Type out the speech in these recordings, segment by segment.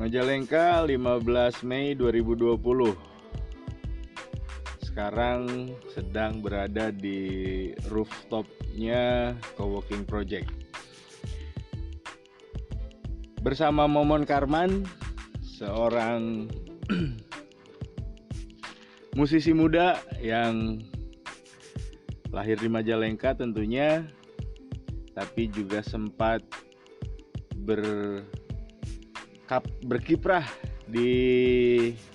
Majalengka 15 Mei 2020. Sekarang sedang berada di rooftopnya Coworking Project bersama Momon Karman, seorang musisi muda yang lahir di Majalengka tentunya, tapi juga sempat berkiprah di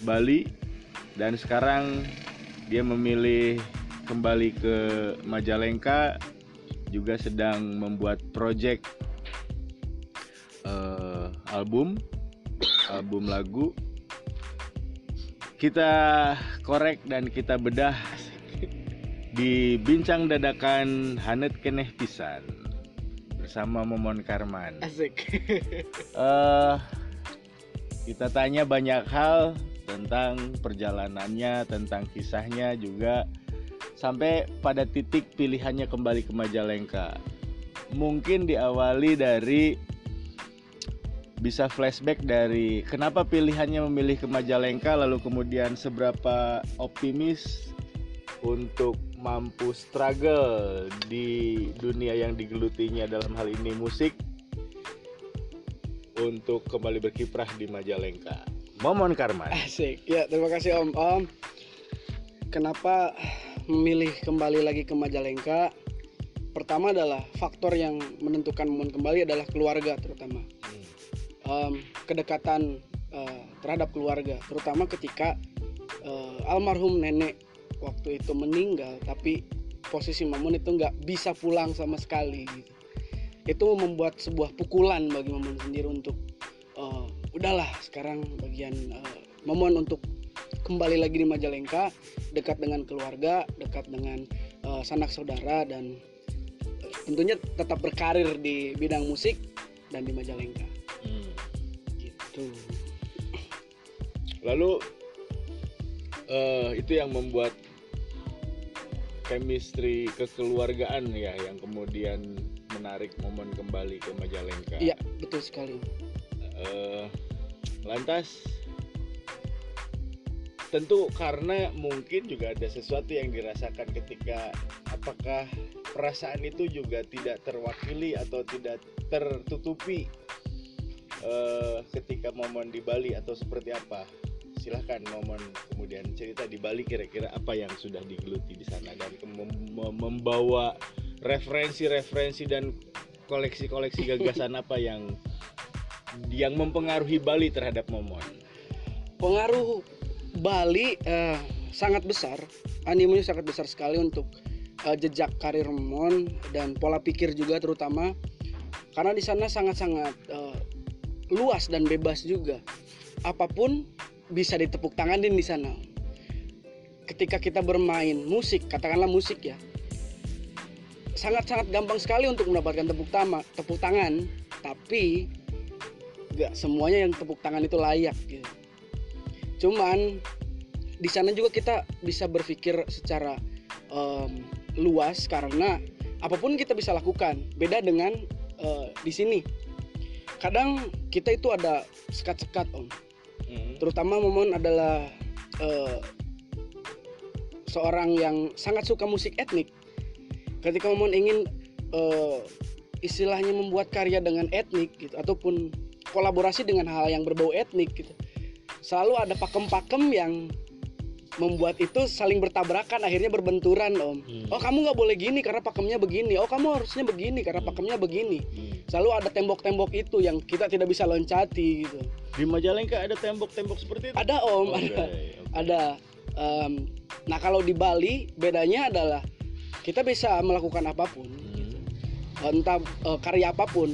Bali, dan sekarang dia memilih kembali ke Majalengka, juga sedang membuat project album lagu. Kita korek dan kita bedah di bincang dadakan Hanet Keneh Pisan bersama Momon Karman. Asik. Kita tanya banyak hal tentang perjalanannya, tentang kisahnya juga, sampai pada titik pilihannya kembali ke Majalengka. Mungkin diawali dari bisa flashback dari kenapa pilihannya memilih ke Majalengka, lalu kemudian seberapa optimis untuk mampu struggle di dunia yang digelutinya, dalam hal ini musik, untuk kembali berkiprah di Majalengka. Momon Karman. Asik. Ya, terima kasih Om. Kenapa memilih kembali lagi ke Majalengka? Pertama adalah faktor yang menentukan Momon kembali adalah keluarga, terutama kedekatan terhadap keluarga, terutama ketika almarhum nenek waktu itu meninggal, tapi posisi Momon itu nggak bisa pulang sama sekali gitu. Itu membuat sebuah pukulan bagi Momon sendiri untuk udahlah, sekarang bagian Momon untuk kembali lagi di Majalengka, dekat dengan keluarga, dekat dengan sanak saudara, dan tentunya tetap berkarir di bidang musik dan di Majalengka. Gitu. Lalu itu yang membuat chemistry kekeluargaan ya, yang kemudian menarik Momon kembali ke Majalengka. Iya, betul sekali. Lantas tentu karena mungkin juga ada sesuatu yang dirasakan ketika, apakah perasaan itu juga tidak terwakili atau tidak tertutupi ketika Momon di Bali, atau seperti apa? Silahkan Momon kemudian cerita di Bali, kira-kira apa yang sudah digeluti di sana, dan membawa referensi dan koleksi gagasan apa yang mempengaruhi Bali terhadap Momon. Pengaruh Bali sangat besar, animenya sangat besar sekali untuk jejak karir Momon dan pola pikir juga, terutama karena di sana sangat-sangat luas dan bebas juga. Apapun bisa ditepuk tanganin di sana. Ketika kita bermain musik, katakanlah musik ya, sangat-sangat gampang sekali untuk mendapatkan tepuk tangan, tapi gak semuanya yang tepuk tangan itu layak gitu. Cuman di sana juga kita bisa berpikir secara luas, karena apapun kita bisa lakukan. Beda dengan di sini. Kadang kita itu ada sekat-sekat Om. Terutama Momon adalah seorang yang sangat suka musik etnik. Ketika Momon ingin istilahnya membuat karya dengan etnik gitu, ataupun kolaborasi dengan hal yang berbau etnik gitu, selalu ada pakem-pakem yang membuat itu saling bertabrakan, akhirnya berbenturan Om. Oh, kamu nggak boleh gini karena pakemnya begini. Oh, kamu harusnya begini karena pakemnya begini. Selalu ada tembok-tembok itu yang kita tidak bisa loncati gitu. Di Majalengka ada tembok-tembok seperti itu? Ada Om, ada. Nah, kalau di Bali bedanya adalah kita bisa melakukan apapun, gitu. Entah karya apapun,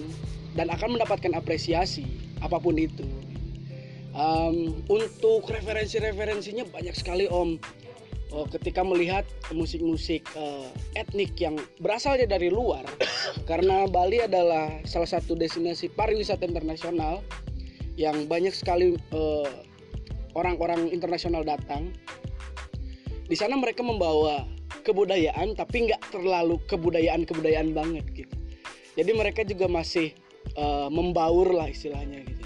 dan akan mendapatkan apresiasi apapun itu. Untuk referensinya banyak sekali Om. Ketika melihat musik-musik etnik yang berasal dari luar, karena Bali adalah salah satu destinasi pariwisata internasional yang banyak sekali orang-orang internasional datang. Di sana mereka membawa kebudayaan, tapi nggak terlalu kebudayaan banget gitu. Jadi mereka juga masih membaur lah istilahnya gitu.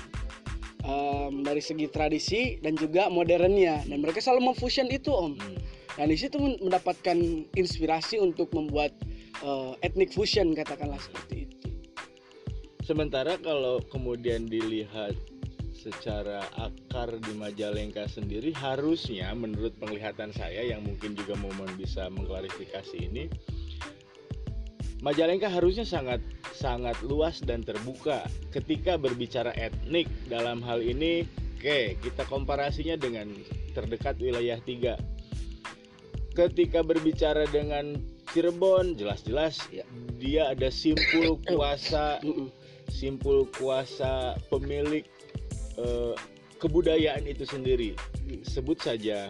dari segi tradisi dan juga modernnya, dan mereka selalu memfusion itu Om. Dan di situ mendapatkan inspirasi untuk membuat ethnic fusion, katakanlah seperti itu. Sementara kalau kemudian dilihat secara akar di Majalengka sendiri, harusnya menurut penglihatan saya yang mungkin juga Momon bisa mengklarifikasi ini, Majalengka harusnya sangat luas dan terbuka ketika berbicara etnik. Dalam hal ini, oke, kita komparasinya dengan terdekat wilayah 3. Ketika berbicara dengan Cirebon, jelas-jelas dia ada simpul kuasa pemilik kebudayaan itu sendiri. Sebut saja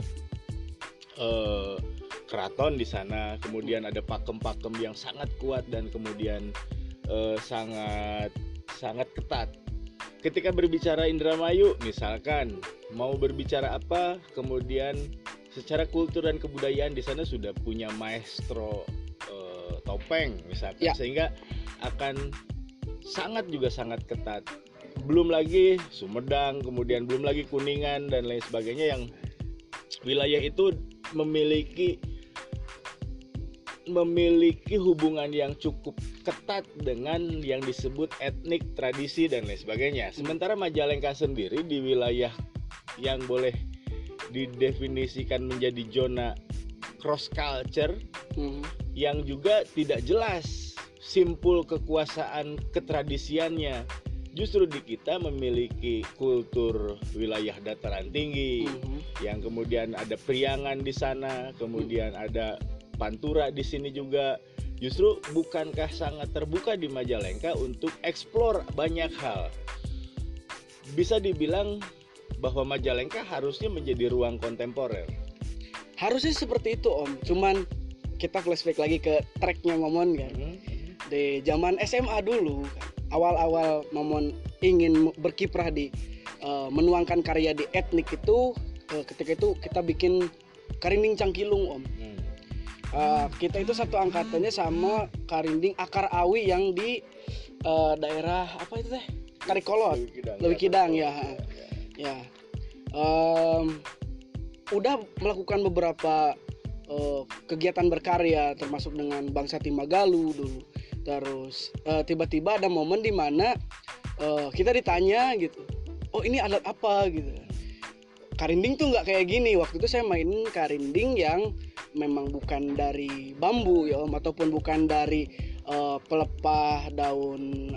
keraton di sana, kemudian ada pakem-pakem yang sangat kuat dan kemudian sangat ketat. Ketika berbicara Indramayu misalkan, mau berbicara apa, kemudian secara kultur dan kebudayaan di sana sudah punya maestro topeng misalkan, sehingga akan sangat ketat. Belum lagi Sumedang, kemudian belum lagi Kuningan dan lain sebagainya, yang wilayah itu memiliki hubungan yang cukup ketat dengan yang disebut etnik, tradisi dan lain sebagainya. Sementara Majalengka sendiri di wilayah yang boleh didefinisikan menjadi zona cross culture, yang juga tidak jelas simpul kekuasaan ketradisiannya. Justru di kita memiliki kultur wilayah dataran tinggi, yang kemudian ada Priangan di sana, kemudian ada Pantura di sini juga. Justru bukankah sangat terbuka di Majalengka untuk eksplor banyak hal? Bisa dibilang bahwa Majalengka harusnya menjadi ruang kontemporer. Harusnya seperti itu Om. Cuman kita flashback lagi ke tracknya Momon kan. Di zaman SMA dulu, awal-awal Momon ingin berkiprah di menuangkan karya di etnik itu, ketika itu kita bikin Karinding Cangkilung Om. Kita itu satu angkatannya sama Karinding Akar Awi yang di daerah apa itu teh? Karikolot, Leuwi Kidang ya. Udah melakukan beberapa kegiatan berkarya, termasuk dengan Bangsa Timagalu dulu. Terus tiba-tiba ada momen di mana kita ditanya gitu, oh ini alat apa gitu. Karinding tuh nggak kayak gini. Waktu itu saya mainin karinding yang memang bukan dari bambu ya Om, ataupun bukan dari pelepah daun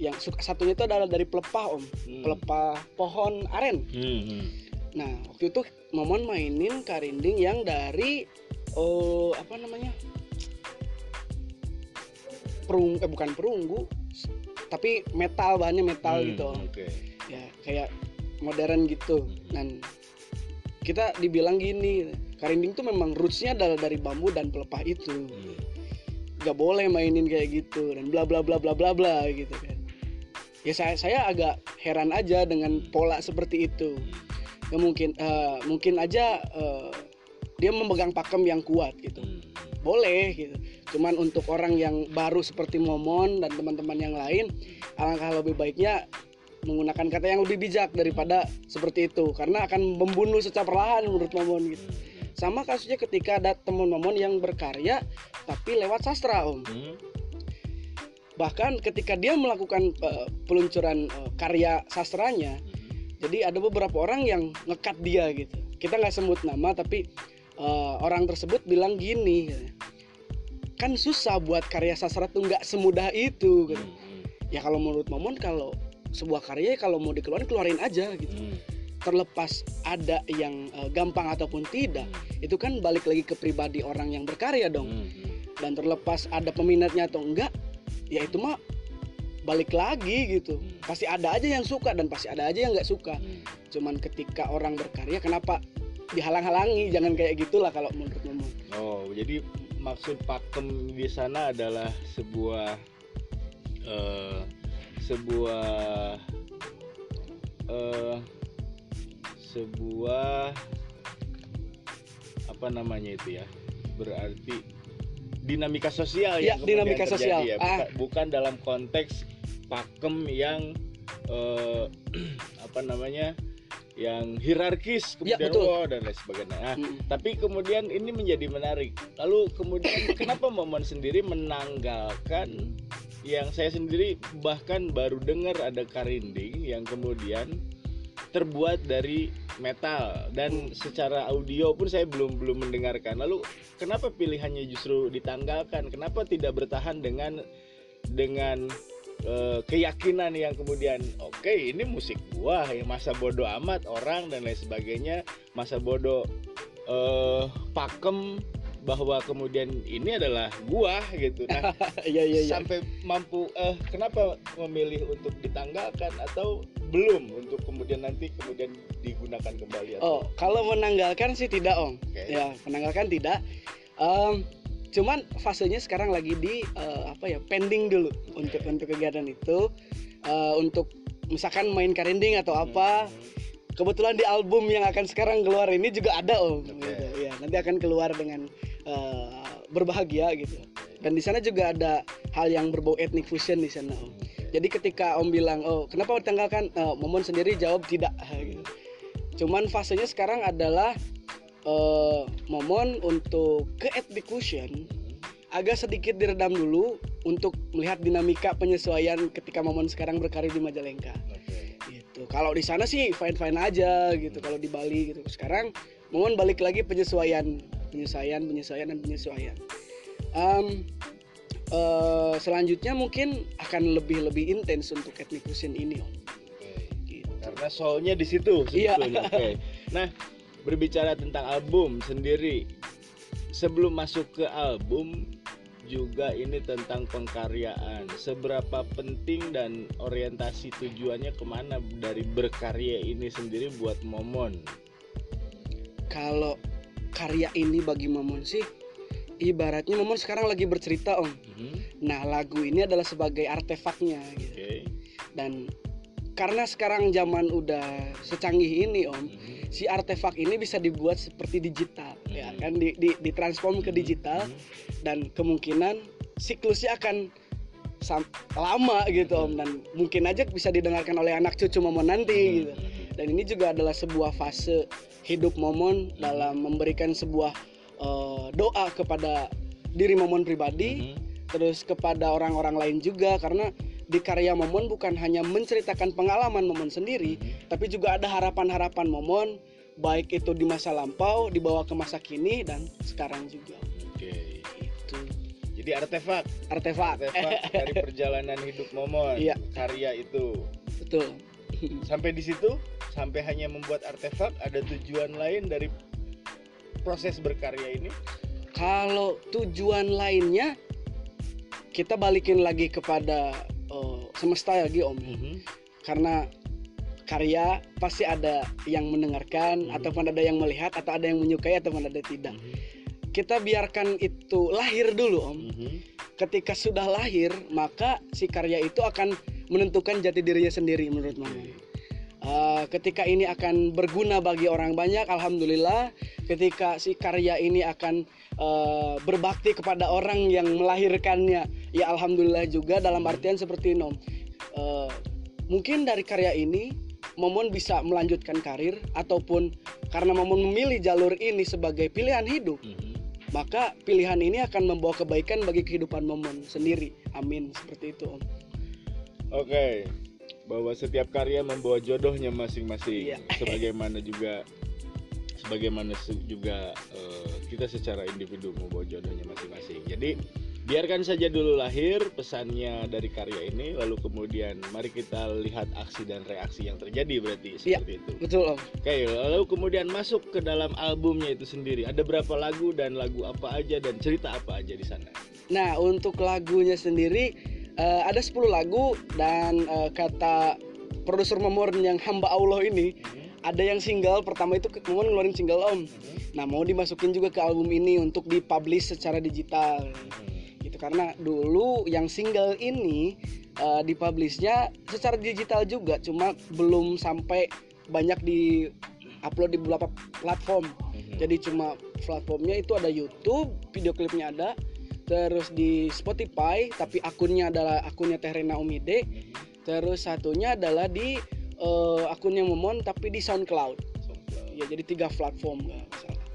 yang satunya itu adalah dari pelepah Om, pelepah pohon aren. Nah waktu itu Momon mainin karinding yang dari bukan perunggu, tapi metal, bahannya metal gitu Om. Ya kayak modern gitu. Dan kita dibilang gini, karinding tuh memang rootsnya adalah dari bambu dan pelepah itu. Gak boleh mainin kayak gitu dan bla bla bla bla bla bla gitu kan. Ya saya agak heran aja dengan pola seperti itu. Ya mungkin aja dia memegang pakem yang kuat gitu. Boleh gitu. Cuman untuk orang yang baru seperti Momon dan teman-teman yang lain, alangkah lebih baiknya menggunakan kata yang lebih bijak daripada seperti itu, karena akan membunuh secara perlahan menurut Momon gitu. Sama kasusnya ketika ada teman Momon yang berkarya tapi lewat sastra Om. Bahkan ketika dia melakukan peluncuran karya sastranya, jadi ada beberapa orang yang ngekat dia gitu. Kita nggak sebut nama, tapi orang tersebut bilang gini, kan susah buat karya sastra tuh nggak semudah itu gitu. Ya kalau menurut Momon, kalau sebuah karya kalau mau keluarin aja gitu. Terlepas ada yang gampang ataupun tidak, itu kan balik lagi ke pribadi orang yang berkarya dong. Dan terlepas ada peminatnya atau enggak, ya itu mah balik lagi gitu. Pasti ada aja yang suka dan pasti ada aja yang nggak suka. Cuman ketika orang berkarya, kenapa dihalang-halangi? Jangan kayak gitulah kalau menurut Momon. Oh, jadi maksud pakem di sana adalah sebuah apa namanya itu ya, berarti dinamika sosial ya, yang dinamika terjadi sosial ya, bukan dalam konteks pakem yang eh, apa namanya, yang hierarkis Ya, kemudian betul. wow dan lain sebagainya. Nah, tapi kemudian ini menjadi menarik. Lalu kemudian kenapa Momon sendiri menanggalkan yang saya sendiri bahkan baru dengar ada karinding yang kemudian terbuat dari metal dan secara audio pun saya belum mendengarkan. Lalu kenapa pilihannya justru ditanggalkan? Kenapa tidak bertahan dengan keyakinan yang kemudian oke, ini musik gua, yang masa bodoh amat orang dan lain sebagainya, masa bodoh pakem bahwa kemudian ini adalah gua gitu. Nah, Iya. sampai mampu kenapa memilih untuk ditanggalkan atau belum untuk kemudian digunakan kembali atau Kalau menanggalkan sih tidak, Om. Oke. Ya, menanggalkan tidak. Cuman fasenya sekarang lagi di pending dulu untuk kegiatan itu, untuk misalkan main karinding atau apa. Kebetulan di album yang akan sekarang keluar ini juga ada, Om. Oke. Gitu. Ya, nanti akan keluar dengan berbahagia gitu. Dan di sana juga ada hal yang berbau ethnic fusion di sana, Om. Jadi ketika Om bilang, kenapa ditanggalkan? Momon sendiri jawab tidak gitu. Cuman fasenya sekarang adalah Momon untuk ke ethnic fusion agak sedikit diredam dulu untuk melihat dinamika penyesuaian ketika Momon sekarang berkarir di Majalengka. Gitu. Kalau di sana sih fine aja gitu, kalau di Bali gitu. Sekarang Momon balik lagi penyesuaian. Selanjutnya mungkin akan lebih intens untuk ethnic fusion ini, Om. Gitu. karena soalnya di situ Iya. sebetulnya. Oke. Nah, berbicara tentang album sendiri, sebelum masuk ke album juga ini tentang pengkaryaan. Seberapa penting dan orientasi tujuannya kemana dari berkarya ini sendiri buat Momon? Kalau karya ini bagi Momon sih, ibaratnya Momon sekarang lagi bercerita, Om. Nah, lagu ini adalah sebagai artefaknya gitu. Oke. Dan karena sekarang zaman udah secanggih ini, Om, si artefak ini bisa dibuat seperti digital, ya kan, ditransform ke digital, dan kemungkinan siklusnya akan lama gitu, Om, dan mungkin aja bisa didengarkan oleh anak cucu Momon nanti gitu. Dan ini juga adalah sebuah fase hidup Momon dalam memberikan sebuah doa kepada diri Momon pribadi, terus kepada orang-orang lain juga, karena di karya Momon bukan hanya menceritakan pengalaman Momon sendiri, tapi juga ada harapan-harapan Momon, baik itu di masa lampau, dibawa ke masa kini, dan sekarang juga. Oke. Itu Jadi artefak dari perjalanan hidup Momon. Iya. Karya itu. betul. Sampai di situ, sampai hanya membuat artefak, ada tujuan lain dari proses berkarya ini? Kalau tujuan lainnya, kita balikin lagi kepada semesta lagi, Om. Karena karya pasti ada yang mendengarkan, ataupun ada yang melihat, atau ada yang menyukai, ataupun ada tidak. Kita biarkan itu lahir dulu, Om. Ketika sudah lahir, maka si karya itu akan menentukan jati dirinya sendiri menurut Momon. Ketika ini akan berguna bagi orang banyak, alhamdulillah. Ketika si karya ini akan berbakti kepada orang yang melahirkannya, ya alhamdulillah juga, dalam artian seperti Nom. Mungkin dari karya ini Momon bisa melanjutkan karir, ataupun karena Momon memilih jalur ini sebagai pilihan hidup, maka pilihan ini akan membawa kebaikan bagi kehidupan Momon sendiri. Amin, seperti itu, Om. Oke. Bahwa setiap karya membawa jodohnya masing-masing. Iya. Sebagaimana juga kita secara individu membawa jodohnya masing-masing. Jadi biarkan saja dulu lahir pesannya dari karya ini, lalu kemudian mari kita lihat aksi dan reaksi yang terjadi, berarti seperti itu. Betul, Om. Oke, lalu kemudian masuk ke dalam albumnya itu sendiri. Ada berapa lagu dan lagu apa aja dan cerita apa aja di sana? Nah, untuk lagunya sendiri ada 10 lagu, dan kata produser Momon yang hamba Allah ini, ada yang single pertama itu Momon ngeluarin single, Om. Nah, mau dimasukin juga ke album ini untuk dipublish secara digital. Gitu, karena dulu yang single ini dipublishnya secara digital juga, cuma belum sampai banyak di upload di beberapa platform. Jadi cuma platformnya itu ada YouTube, video klipnya ada, terus di Spotify, tapi akunnya adalah akunnya Teh Rena Omide, Terus satunya adalah di akunnya Momon tapi di SoundCloud. Ya jadi 3 platform nggak masalah.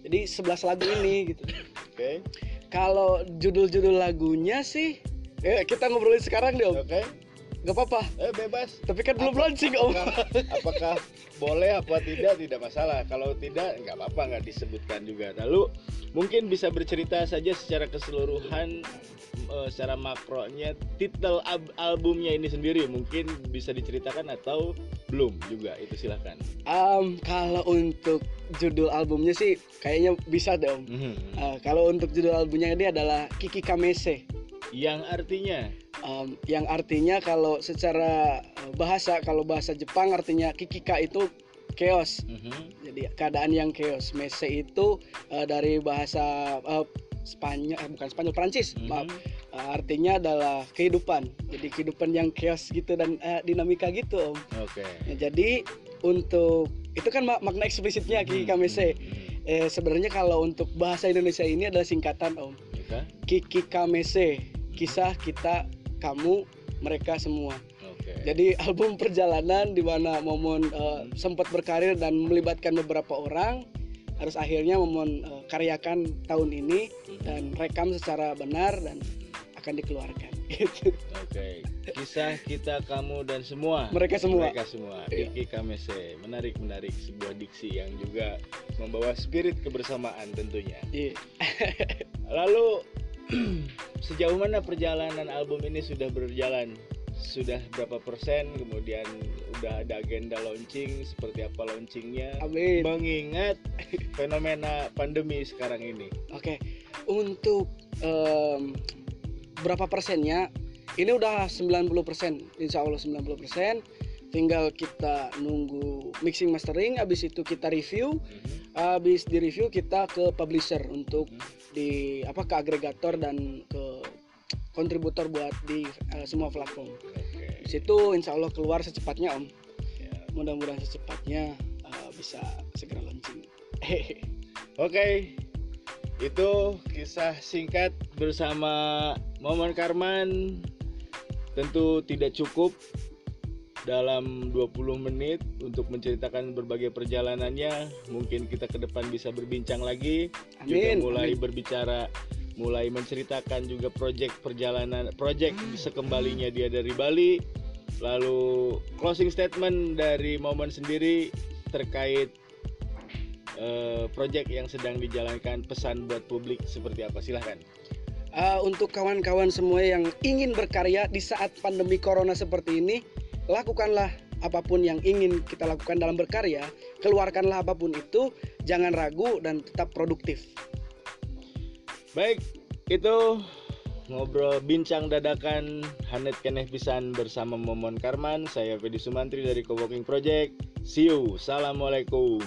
Jadi 11 lagu ini gitu. Oke. Kalau judul-judul lagunya sih kita ngobrolin sekarang deh Om. Oke. Gak apa-apa. Bebas. Tapi kan belum launching Om. Apakah boleh apa tidak masalah. Kalau tidak nggak apa-apa, nggak disebutkan juga. Lalu mungkin bisa bercerita saja secara keseluruhan, secara makronya titel albumnya ini sendiri mungkin bisa diceritakan atau belum juga, itu silahkan. Kalau untuk judul albumnya sih kayaknya bisa dong. Kalau untuk judul albumnya ini adalah Kiki Kamese. Yang artinya kalau secara bahasa, kalau bahasa Jepang artinya Kikika itu chaos. Jadi keadaan yang chaos. Mese itu dari bahasa Prancis, maaf. Artinya adalah kehidupan. Jadi kehidupan yang chaos gitu dan dinamika gitu Om. Oke. Ya, jadi untuk itu kan makna eksplisitnya Kiki Kamese. Sebenarnya kalau untuk bahasa Indonesia ini adalah singkatan Om. Kiki Kamese, kisah kita, kamu, mereka semua. Jadi album perjalanan di mana Momon sempat berkarir dan melibatkan beberapa orang, harus akhirnya Momon karyakan tahun ini dan rekam secara benar dan akan dikeluarkan. Gitu. Oke. Kisah kita, kamu dan semua. Mereka semua. Kiki Kamese. Menarik sebuah diksi yang juga membawa spirit kebersamaan tentunya. Iya. Lalu sejauh mana perjalanan album ini sudah berjalan? Sudah berapa persen? Kemudian udah ada agenda launching, seperti apa launchingnya? Amin. Mengingat fenomena pandemi sekarang ini. Oke. Untuk berapa persennya? Ini udah 90%, insya Allah 90%. Tinggal kita nunggu mixing mastering, habis itu kita review. Habis di review kita ke publisher untuk ke agregator dan ke kontributor buat di semua platform. Di situ insya Allah keluar secepatnya Om. Mudah-mudahan secepatnya bisa segera launching. Oke. Itu kisah singkat bersama Momon Karman. Tentu tidak cukup dalam 20 menit untuk menceritakan berbagai perjalanannya. Mungkin kita ke depan bisa berbincang lagi. Amin. Juga mulai menceritakan juga project sekembalinya dia dari Bali. Lalu closing statement dari Momon sendiri terkait project yang sedang dijalankan, pesan buat publik seperti apa, silahkan. Untuk kawan-kawan semua yang ingin berkarya di saat pandemi corona seperti ini, lakukanlah apapun yang ingin kita lakukan dalam berkarya, keluarkanlah apapun itu, jangan ragu dan tetap produktif. Baik, itu ngobrol bincang dadakan Hanet Keneh Pisan bersama Momon Karman. Saya Fedi Sumantri dari Coworking Project. See you. Assalamualaikum.